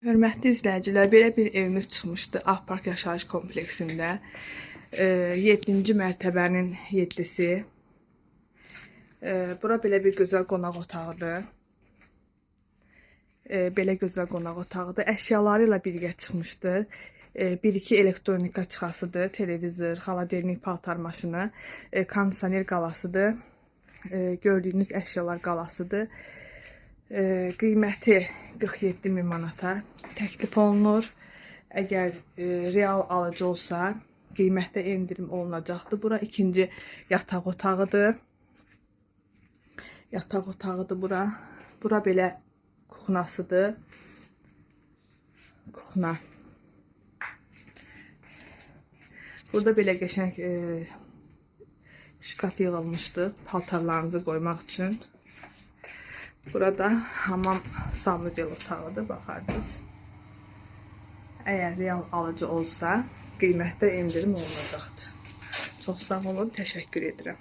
Hörmətli izləyicilər, belə bir evimiz çıxmışdı Avpark yaşayış kompleksində. 7-ci mərtəbənin 7-si. Bura belə bir gözəl qonaq otağıdır. Belə gözəl qonaq otağıdır. Əşyaları ilə birgə çıxmışdı. 1-2 elektronika çıxasıdır. Televizor, xaladelnik, paltar maşını, kondisioner qalasıdır. Gördüyünüz əşyalar qalasıdır. Qiyməti 47.000 manata təklif olunur. Əgər real alıcı olsa, qiymətdə endirim olunacaqdır. Bura ikinci yataq otağıdır. Yataq otağıdır bura. Bura belə kuxnasıdır. Kuxna. Burada belə qəşəng şkaf yığılmışdı paltarlarınızı qoymaq üçün. Burada hamam sanuzel otağıdır, baxardınız. Əgər real alıcı olsa, qiymətdə endirim olunacaqdır. Çox sağ olun, təşəkkür edirəm.